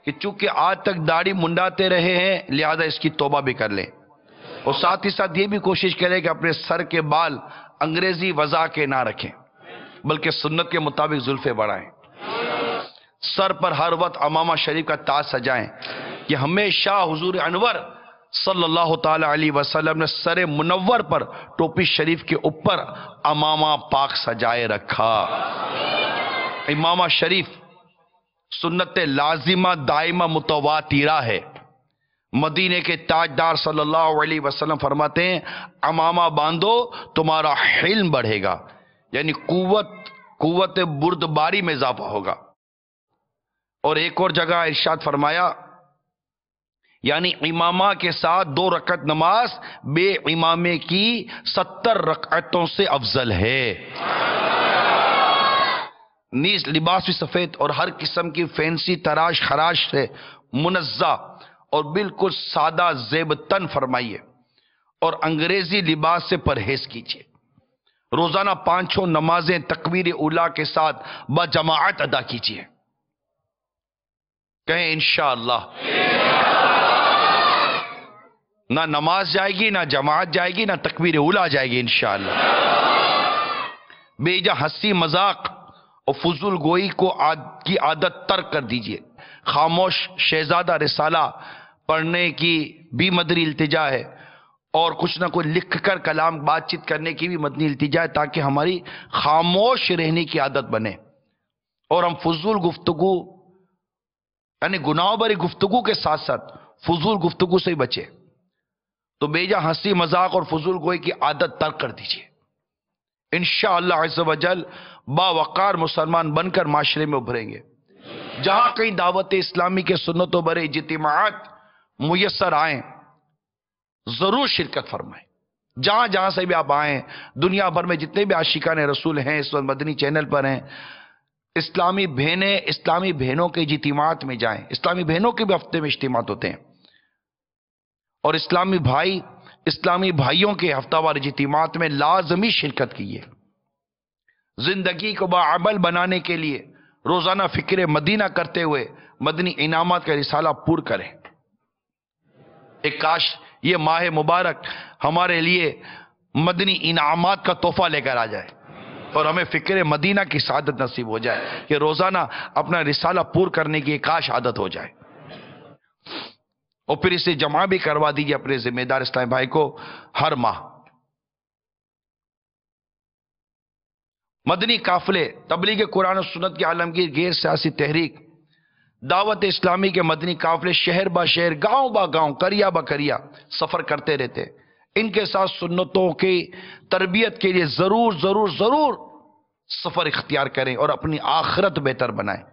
کہ چونکہ آج تک داڑھی منڈاتے رہے ہیں لہذا اس کی توبہ بھی کر لیں، اور ساتھ ہی ساتھ یہ بھی کوشش کریں کہ اپنے سر کے بال انگریزی وضع کے نہ رکھیں بلکہ سنت کے مطابق زلفیں بڑھائیں. سر پر ہر وقت امامہ شریف کا تاج سجائیں کہ ہمیشہ حضور انور صلی اللہ تعالی علیہ وسلم نے سر منور پر ٹوپی شریف کے اوپر امامہ پاک سجائے رکھا. امامہ شریف سنت لازمہ دائمہ متواترہ ہے. مدینے کے تاجدار صلی اللہ علیہ وسلم فرماتے ہیں امامہ باندھو تمہارا حلم بڑھے گا، یعنی قوت بردباری میں اضافہ ہوگا. اور ایک اور جگہ ارشاد فرمایا یعنی امامہ کے ساتھ 2 رکعت نماز بے امامے کی 70 رکعتوں سے افضل ہے. نیز لباس بھی سفید اور ہر قسم کی فینسی تراش خراش سے منزہ اور بالکل سادہ زیب تن فرمائیے، اور انگریزی لباس سے پرہیز کیجیے. روزانہ 5 نمازیں تکبیر اولیٰ کے ساتھ بجماعت ادا کیجیے. کہیں انشاءاللہ. نہ نماز جائے گی، نہ جماعت جائے گی، نہ تکبیر اولیٰ جائے گی انشاءاللہ. بے جا ہنسی مذاق اور فضول گوئی کی عادت ترک کر دیجئے. خاموش شہزادہ رسالہ پڑھنے کی بھی مدنی التجا ہے، اور کچھ نہ کچھ لکھ کر کلام بات چیت کرنے کی بھی مدنی التجا ہے تاکہ ہماری خاموش رہنے کی عادت بنے اور ہم فضول گفتگو یعنی گناہ بری گفتگو کے ساتھ ساتھ فضول گفتگو سے ہی بچے. تو بیجا ہنسی مذاق اور فضول گوئی کی عادت ترک کر دیجئے. انشاءاللہ عز و جل باوقار مسلمان بن کر معاشرے میں ابھریں گے. جہاں کہیں دعوت اسلامی کے سنتوں برے اجتماعات میسر آئیں ضرور شرکت فرمائیں. جہاں جہاں سے بھی آپ آئیں، دنیا بھر میں جتنے بھی عاشقان رسول ہیں اس وقت مدنی چینل پر ہیں، اسلامی بہنوں کے اجتماعات میں جائیں. اسلامی بہنوں کے بھی ہفتے میں اجتماعات ہوتے ہیں، اور اسلامی بھائیوں کے ہفتہ وار اجتماعات میں لازمی شرکت کیجیے. زندگی کو باعمل بنانے کے لیے روزانہ فکر مدینہ کرتے ہوئے مدنی انعامات کا رسالہ پور کریں. ایک کاش یہ ماہ مبارک ہمارے لیے مدنی انعامات کا تحفہ لے کر آ جائے اور ہمیں فکر مدینہ کی سعادت نصیب ہو جائے کہ روزانہ اپنا رسالہ پور کرنے کی ایک کاش عادت ہو جائے. اور پھر اسے جمع بھی کروا دیجئے اپنے ذمہ دار اسلامی بھائی کو ہر ماہ. مدنی قافلے، تبلیغ قرآن و سنت کی عالمگیر غیر سیاسی تحریک، دعوت اسلامی کے مدنی قافلے شہر با شہر، گاؤں با گاؤں، قریہ با قریہ سفر کرتے رہتے. ان کے ساتھ سنتوں کی تربیت کے لیے ضرور ضرور ضرور سفر اختیار کریں اور اپنی آخرت بہتر بنائیں.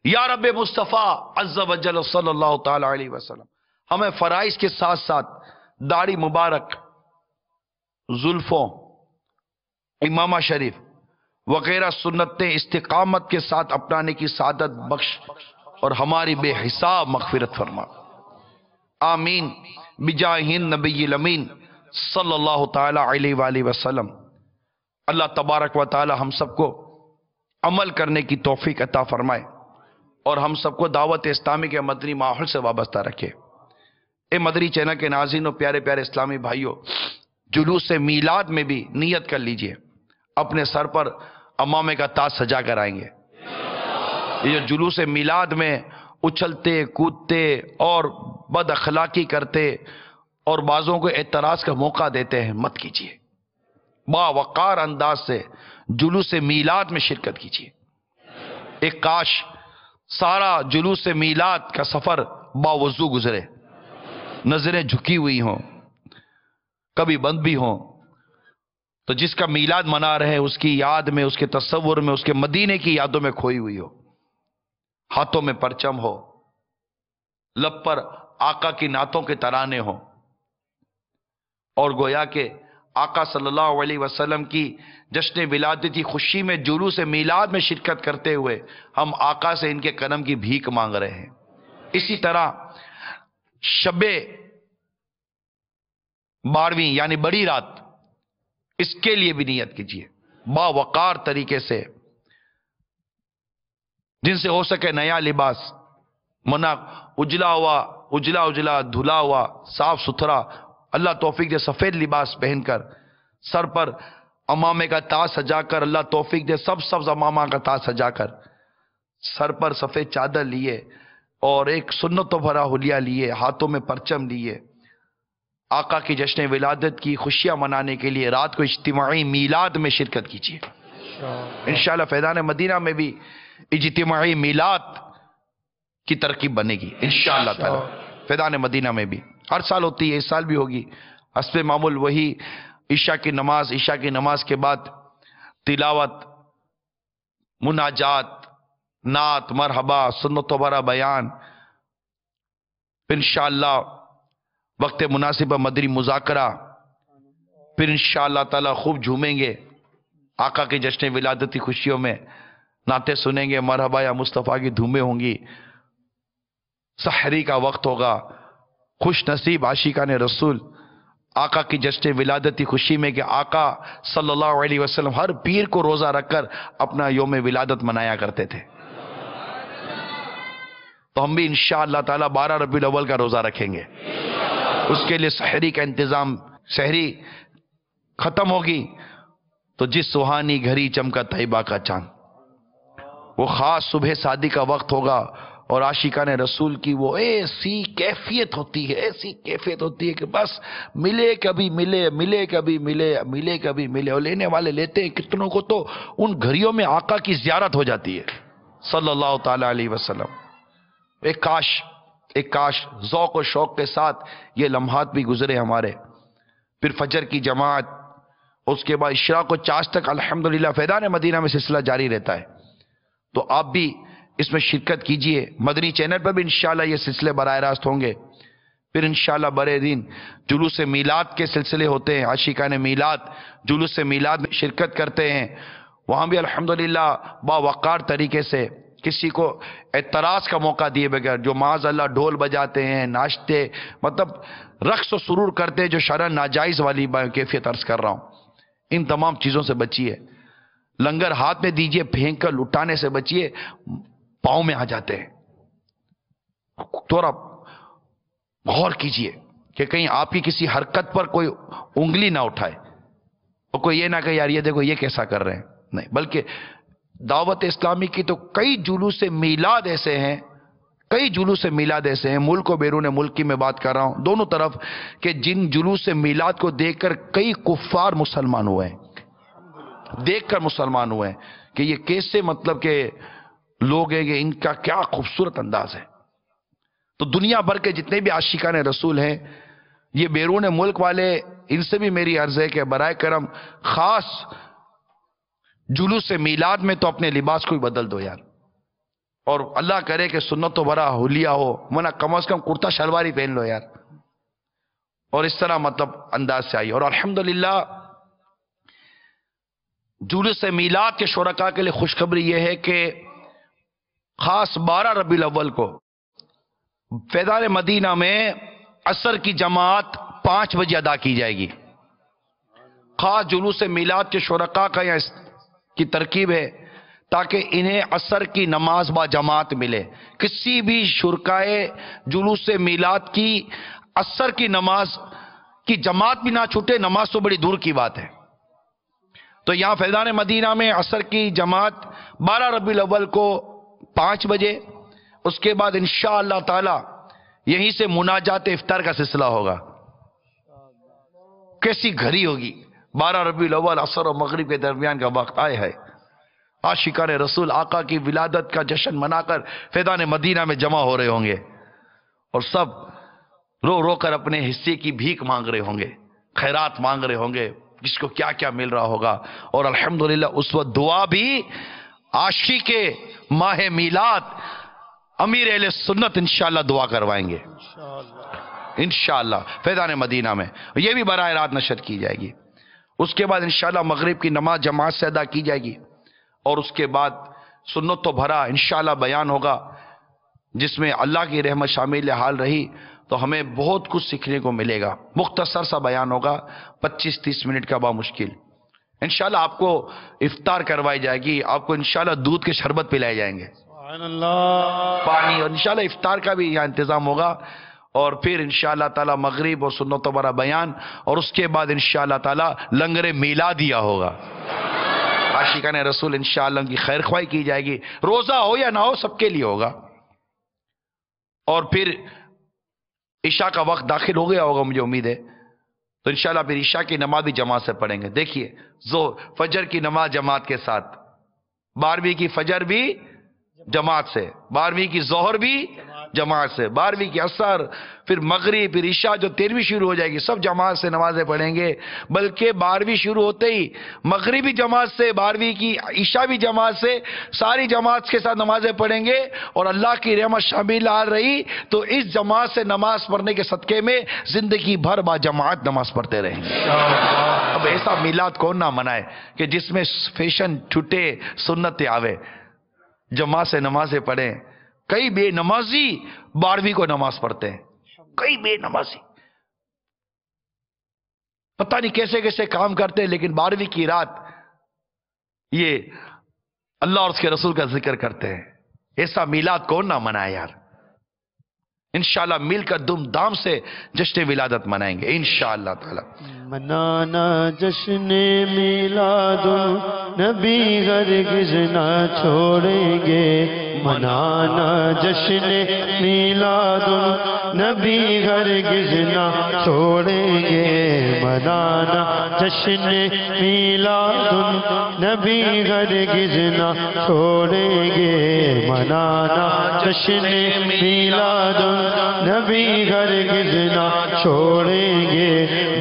یا رب مصطفیٰ عز و جل صلی اللہ تعالی علیہ وسلم ہمیں فرائض کے ساتھ ساتھ داڑھی مبارک، زلفوں، امامہ شریف وغیرہ سنتیں استقامت کے ساتھ اپنانے کی سعادت بخش اور ہماری بے حساب مغفرت فرما. آمین بجاہ النبی الامین صلی اللہ تعالی علیہ وآلہ وسلم. اللہ تبارک و تعالی ہم سب کو عمل کرنے کی توفیق عطا فرمائے اور ہم سب کو دعوت اسلامی کے مدنی ماحول سے وابستہ رکھے. اے مدنی چینل کے ناظرین و پیارے پیارے اسلامی بھائیوں، جلوس میلاد میں بھی نیت کر لیجئے اپنے سر پر امامے کا تاج سجا کر آئیں گے. یہ جو جلوس میلاد میں اچھلتے کودتے اور بد اخلاقی کرتے اور بعضوں کو اعتراض کا موقع دیتے ہیں، مت کیجیے. باوقار انداز سے جلوس میلاد میں شرکت کیجیے. ایک کاش سارا جلوس میلاد کا سفر باوضو گزرے، نظریں جھکی ہوئی ہوں، کبھی بند بھی ہوں، تو جس کا میلاد منا رہے اس کی یاد میں، اس کے تصور میں، اس کے مدینے کی یادوں میں کھوئی ہوئی ہو. ہاتھوں میں پرچم ہو، لب پر آقا کی نعتوں کے ترانے ہوں، اور گویا کہ آقا صلی اللہ علیہ وسلم کی جشن ولادت کی خوشی میں جلوس میلاد میں شرکت کرتے ہوئے ہم آقا سے ان کے کرم کی بھیک مانگ رہے ہیں. اسی طرح شب 12ویں یعنی بڑی رات، اس کے لیے بھی نیت کیجیے باوقار طریقے سے، جن سے ہو سکے نیا لباس، منا اجلا اجلا دھلا ہوا صاف ستھرا، اللہ توفیق دے سفید لباس پہن کر، سر پر امامے کا تاج سجا کر، اللہ توفیق دے سبز امامہ کا تاج سجا کر، سر پر سفید چادر لیے اور ایک سنت و بھرا حلیہ لیے، ہاتھوں میں پرچم لیے، آقا کی جشن ولادت کی خوشیاں منانے کے لیے رات کو اجتماعی میلاد میں شرکت کیجیے. انشاءاللہ فیضان مدینہ میں بھی اجتماعی میلاد کی ترکیب بنے گی انشاءاللہ تعالی. فیضان مدینہ میں بھی ہر سال ہوتی ہے، اس سال بھی ہوگی. حسب معمول وہی عشاء کی نماز کے بعد تلاوت، مناجات، نعت، مرحبا، سنت و برا بیان، پھر انشاءاللہ وقت مناسبہ مدری مذاکرہ، پھر انشاءاللہ تعالی خوب جھومیں گے آقا کے جشن ولادت کی خوشیوں میں، نعتیں سنیں گے، مرحبا یا مصطفیٰ کی دھومیں ہوں گی. سحری کا وقت ہوگا. خوش نصیب عاشقان رسول آقا کی جشن ولادت کی خوشی میں کہ آقا صلی اللہ علیہ وسلم ہر پیر کو روزہ رکھ کر اپنا یوم ولادت منایا کرتے تھے. تو ہم بھی انشاءاللہ تعالی 12 ربیع الاول کا روزہ رکھیں گے. اس کے لیے سحری کا انتظام، سحری ختم ہوگی تو جس سہانی گھڑی چمکا طیبہ کا چاند، وہ خاص صبح صادق کا وقت ہوگا اور عاشقان رسول کی وہ ایسی کیفیت ہوتی ہے کہ بس ملے کبھی ملے، ملے کبھی ملے، ملے کبھی ملے. اور لینے والے لیتے ہیں کتنوں کو تو ان گھڑیوں میں آقا کی زیارت ہو جاتی ہے صلی اللہ تعالی علیہ وسلم. ایک کاش ذوق و شوق کے ساتھ یہ لمحات بھی گزرے ہمارے. پھر فجر کی جماعت، اس کے بعد اشراق و چاش تک الحمدللہ فیضان مدینہ میں سلسلہ جاری رہتا ہے. تو آپ بھی اس میں شرکت کیجئے. مدنی چینل پر بھی انشاءاللہ یہ سلسلے براہ راست ہوں گے. پھر انشاءاللہ برے دن جلوس میلاد کے سلسلے ہوتے ہیں، عاشقان میلاد جلوس میلاد میں شرکت کرتے ہیں. وہاں بھی الحمدللہ باوقار طریقے سے کسی کو اعتراض کا موقع دیے بغیر، جو معاذ اللہ ڈھول بجاتے ہیں، ناچتے، مطلب رقص و سرور کرتے، جو شرعاً ناجائز والی کیفیت عرض کر رہا ہوں، ان تمام چیزوں سے بچیے. لنگر ہاتھ میں دیجئے، پھینک کر لٹانے سے بچیے، پاؤں میں آ جاتے ہیں. تھوڑا غور کیجئے کہ کہیں آپ کی کسی حرکت پر کوئی انگلی نہ اٹھائے اور کوئی یہ نہ کہ یار یہ دیکھو یہ کیسا کر رہے ہیں. نہیں، بلکہ دعوت اسلامی کی تو کئی جلوس میلاد ایسے ہیں، ملک و بیرون ملک کی میں بات کر رہا ہوں، دونوں طرف، کہ جن جلوس میلاد کو دیکھ کر کئی کفار مسلمان ہوئے ہیں، کہ یہ کیسے مطلب کہ لوگ ہیں، کہ ان کا کیا خوبصورت انداز ہے. تو دنیا بھر کے جتنے بھی عاشقان رسول ہیں، یہ بیرون ملک والے، ان سے بھی میری عرض ہے کہ برائے کرم خاص جلوس میلاد میں تو اپنے لباس کو ہی بدل دو یار، اور اللہ کرے کہ سنت و بھرا حلیہ ہو، ورنہ کم از کم کرتا شلوار ہی پہن لو یار، اور اس طرح مطلب انداز سے آئی. اور الحمدللہ جلوس میلاد کے شرکاء کے لیے خوشخبری یہ ہے کہ خاص 12 ربیع الاول کو فیضان مدینہ میں عصر کی جماعت 5 بجے ادا کی جائے گی. خاص جلوس میلاد کے شرکاء کا یہاں کی ترکیب ہے تاکہ انہیں عصر کی نماز با جماعت ملے. کسی بھی شرکائے جلوس میلاد کی عصر کی نماز کی جماعت بھی نہ چھوٹے، نماز تو بڑی دور کی بات ہے. تو یہاں فیضان مدینہ میں عصر کی جماعت 12 ربیع الاول کو 5 بجے، اس کے بعد انشاءاللہ تعالی یہیں سے مناجات افطار کا سلسلہ ہوگا. کیسی گھڑی ہوگی، 12 ربیع الاول عصر اور مغرب کے درمیان کا وقت آئے ہے. عاشقان رسول آقا کی ولادت کا جشن منا کر فیضان مدینہ میں جمع ہو رہے ہوں گے، اور سب رو رو کر اپنے حصے کی بھیک مانگ رہے ہوں گے، خیرات مانگ رہے ہوں گے، جس کو کیا کیا مل رہا ہوگا. اور الحمدللہ اس وقت دعا بھی عاشق ماہ میلاد امیر اہل سنت انشاءاللہ دعا کروائیں گے انشاءاللہ فیضان مدینہ میں. یہ بھی براہ راست نشر کی جائے گی. اس کے بعد انشاءاللہ مغرب کی نماز جماعت سے ادا کی جائے گی، اور اس کے بعد سنت تو بھرا انشاءاللہ بیان ہوگا، جس میں اللہ کی رحمت شامل حال رہی تو ہمیں بہت کچھ سیکھنے کو ملے گا. مختصر سا بیان ہوگا 25-30 منٹ کا بامشکل. انشاءاللہ آپ کو افطار کروائی جائے گی، آپ کو انشاءاللہ دودھ کے شربت پلائے جائیں گے، سبحان اللہ، پانی، اور انشاءاللہ افطار کا بھی یہاں انتظام ہوگا. اور پھر انشاءاللہ تعالی مغرب اور سنت و برا بیان، اور اس کے بعد انشاءاللہ تعالی لنگر میلادیہ ہوگا. عاشقان رسول انشاءاللہ ان کی خیر خواہی کی جائے گی، روزہ ہو یا نہ ہو سب کے لیے ہوگا. اور پھر عشاء کا وقت داخل ہو گیا ہوگا مجھے امید ہے، تو انشاءاللہ پھر عشاء کی نماز بھی جماعت سے پڑھیں گے. دیکھیے فجر کی نماز جماعت کے ساتھ، 12ویں کی فجر بھی جماعت سے، 12ویں کی ظہر بھی جماعت سے، 12ویں کی عصر، پھر مغرب، پھر عشاء جو 13ویں شروع ہو جائے گی سب جماعت سے نمازیں پڑھیں گے. بلکہ 12ویں شروع ہوتے ہی مغربی جماعت سے، 12ویں کی عشاء بھی جماعت سے، ساری جماعت کے ساتھ نمازیں پڑھیں گے. اور اللہ کی رحمت شامل آ رہی تو اس جماعت سے نماز پڑھنے کے صدقے میں زندگی بھر با جماعت نماز پڑھتے رہیں گے. اب ایسا میلاد کون نہ منائے کہ جس میں فیشن چھٹے، سنت آوے، جماعت سے نمازیں پڑھیں. کئی بے نمازی 12ویں کو نماز پڑھتے ہیں، کئی بے نمازی پتہ نہیں کیسے کیسے کام کرتے ہیں، لیکن 12ویں کی رات یہ اللہ اور اس کے رسول کا ذکر کرتے ہیں. ایسا میلاد کون نہ منائے یار. انشاءاللہ مل کر دم دام سے جشن ولادت منائیں گے انشاءاللہ تعالی. منانا جشن میلاد النبی ہرگز نہ چھوڑیں گے، منانا جشن میلاد النبی ہرگز نہ چھوڑیں گے، منانا جشن میلاد النبی ہرگز نہ چھوڑیں گے، منانا جشن میلاد النبی ہرگز نہ چھوڑیں گے،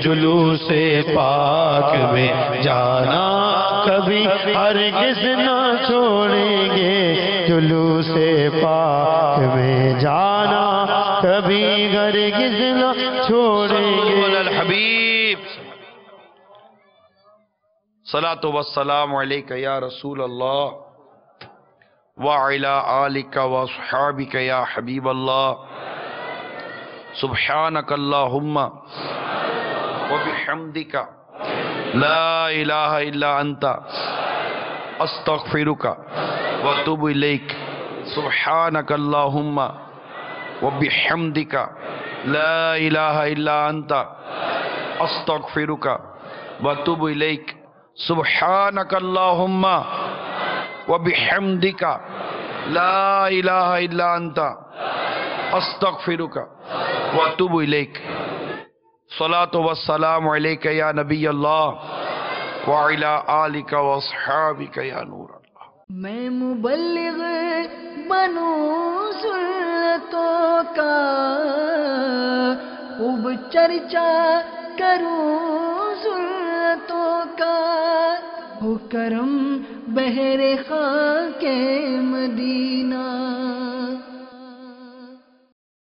جلوس پاک میں جانا کبھی ہرگز نہ چھوڑیں گے، جلوس پاک میں جانا کبھی ہرگز نہ چھوڑیں گے. الحبیب صلاۃ والسلام علیک یا رسول اللہ وعلی آلک واصحابک یا حبیب اللہ. سبحانک اللہم وبحمدک لا الہ الا انت استغفرک واتوب الیک. سبحانک اللہم وبحمدک لا الہ الا انت استغفرک واتوب الیک. سبحانک اللہم وبحمدک لا الہ الا انت استغفرک واتوب الیک. صلاۃ والسلام علیک یا نبی اللہ وعلی آلک واصحابک یا نور اللہ. میں مبلغ بنوں سنتوں کا، خوب چرچا کروں سنتوں کا، ہو کرم بہر خاک